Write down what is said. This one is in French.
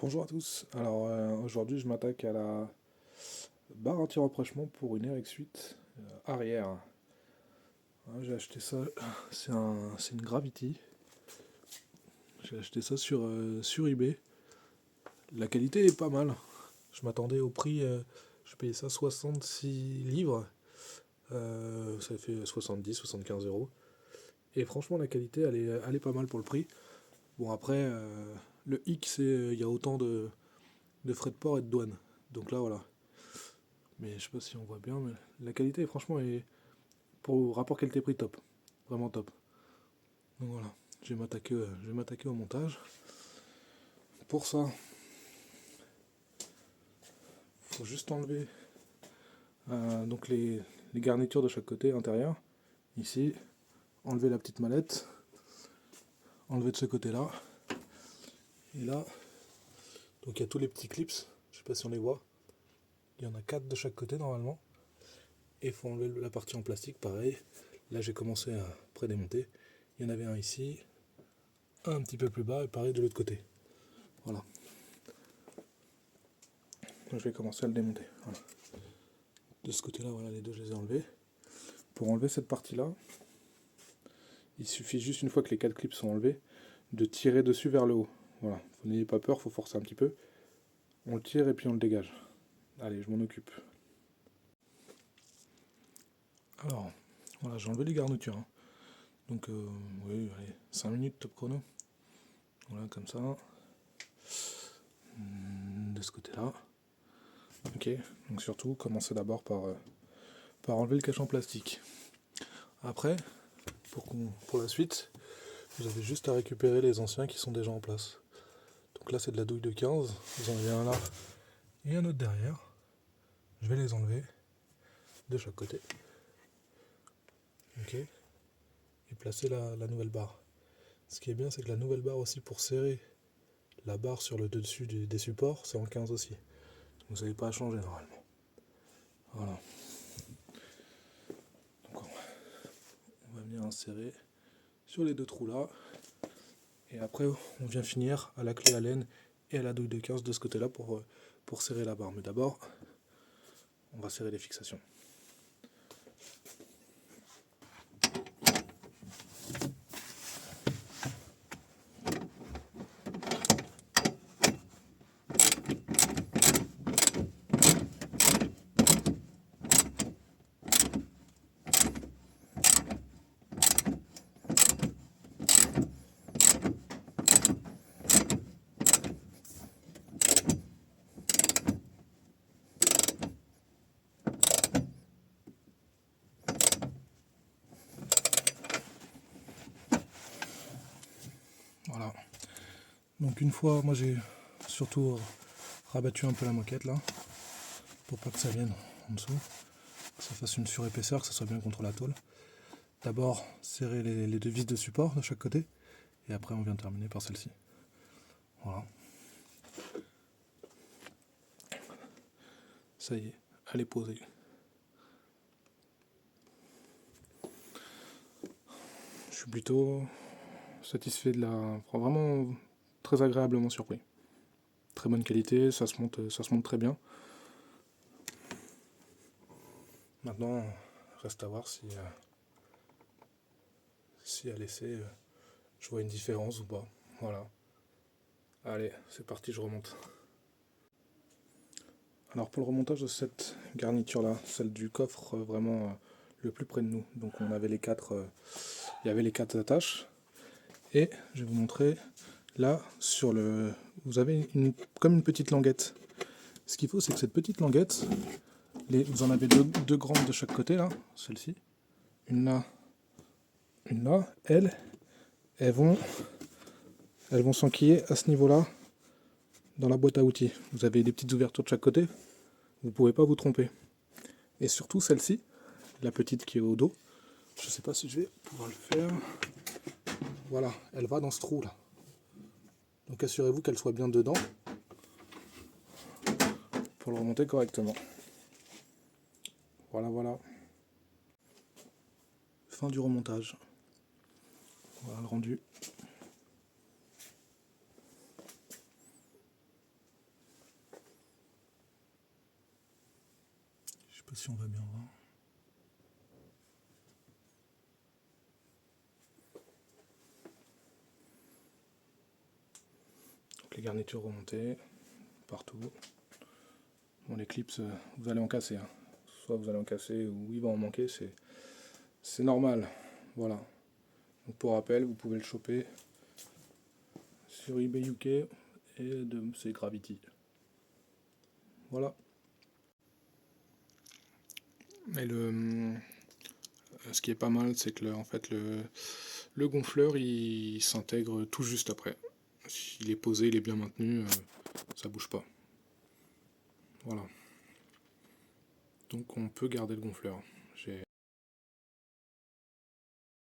Bonjour à tous. Alors aujourd'hui je m'attaque à la barre anti-rapprochement pour une Eric Suite arrière. J'ai acheté ça, c'est une Gravity. J'ai acheté ça sur eBay. La qualité est pas mal. Je m'attendais au prix, je payais ça 66 livres. Ça fait 70-75 euros. Et franchement la qualité elle est pas mal pour le prix. Bon après, le hic c'est il y a autant de frais de port et de douane. Donc là voilà. Mais je sais pas si on voit bien, mais la qualité franchement est pour rapport qualité-prix top. Vraiment top. Donc voilà, je vais m'attaquer au montage. Pour ça, il faut juste enlever donc les garnitures de chaque côté intérieur. Ici, enlever la petite mallette, enlever de ce côté-là. Et là, donc il y a tous les petits clips, je sais pas si on les voit. Il y en a 4 de chaque côté normalement. Et il faut enlever la partie en plastique, pareil. Là j'ai commencé à pré-démonter. Il y en avait un ici, un petit peu plus bas et pareil de l'autre côté. Voilà. Donc, je vais commencer à le démonter. Voilà. De ce côté-là, voilà, les deux, je les ai enlevés. Pour enlever cette partie-là, il suffit juste une fois que les 4 clips sont enlevés, de tirer dessus vers le haut. Voilà. Vous n'ayez pas peur, il faut forcer un petit peu. On le tire et puis on le dégage. Allez, je m'en occupe. Alors, voilà, j'ai enlevé les garnitures. Donc, oui, allez, 5 minutes top chrono. Voilà, comme ça. De ce côté-là. Ok, donc surtout, commencez d'abord par enlever le cache en plastique. Après, pour la suite, vous avez juste à récupérer les anciens qui sont déjà en place. Donc là, c'est de la douille de 15. Vous en avez un là et un autre derrière. Je vais les enlever de chaque côté. Ok. Et placer la nouvelle barre. Ce qui est bien, c'est que la nouvelle barre aussi, pour serrer la barre sur le dessus des supports, c'est en 15 aussi. Donc vous n'avez pas à changer normalement. Voilà. Donc on va venir insérer sur les deux trous là. Et après, on vient finir à la clé Allen et à la douille de 15 de ce côté-là pour serrer la barre. Mais d'abord, on va serrer les fixations. Voilà. Donc une fois, moi j'ai surtout rabattu un peu la moquette là, pour pas que ça vienne en dessous, que ça fasse une surépaisseur, que ça soit bien contre la tôle. D'abord serrer les deux vis de support de chaque côté, et après on vient terminer par celle-ci. Voilà. Ça y est, elle est posée. Je suis plutôt satisfait de la... Vraiment très agréablement surpris. Très bonne qualité, ça se monte très bien. Maintenant, reste à voir si à l'essai, je vois une différence ou pas. Voilà. Allez, c'est parti, je remonte. Alors pour le remontage de cette garniture là, celle du coffre vraiment le plus près de nous. Donc on avait les quatre, il y avait les 4 attaches. Et je vais vous montrer là sur le, vous avez comme une petite languette. Ce qu'il faut, c'est que cette petite languette, vous en avez deux grandes de chaque côté là, celle-ci, une là, une là. Elles vont s'enquiller à ce niveau-là dans la boîte à outils. Vous avez des petites ouvertures de chaque côté. Vous ne pouvez pas vous tromper. Et surtout celle-ci, la petite qui est au dos, je ne sais pas si je vais pouvoir le faire. Voilà, elle va dans ce trou là. Donc assurez-vous qu'elle soit bien dedans pour le remonter correctement. Voilà, voilà. Fin du remontage. Voilà le rendu. si on va bien voir. Donc les garnitures remontées partout. Bon, les clips, vous allez en casser. Hein. Soit vous allez en casser ou il va en manquer, c'est normal. Voilà. Donc pour rappel, vous pouvez le choper sur eBay UK et c'est Gravity. Voilà. Et ce qui est pas mal, c'est que en fait le gonfleur il s'intègre tout juste après. S'il est posé, il est bien maintenu, ça bouge pas. Voilà. Donc on peut garder le gonfleur.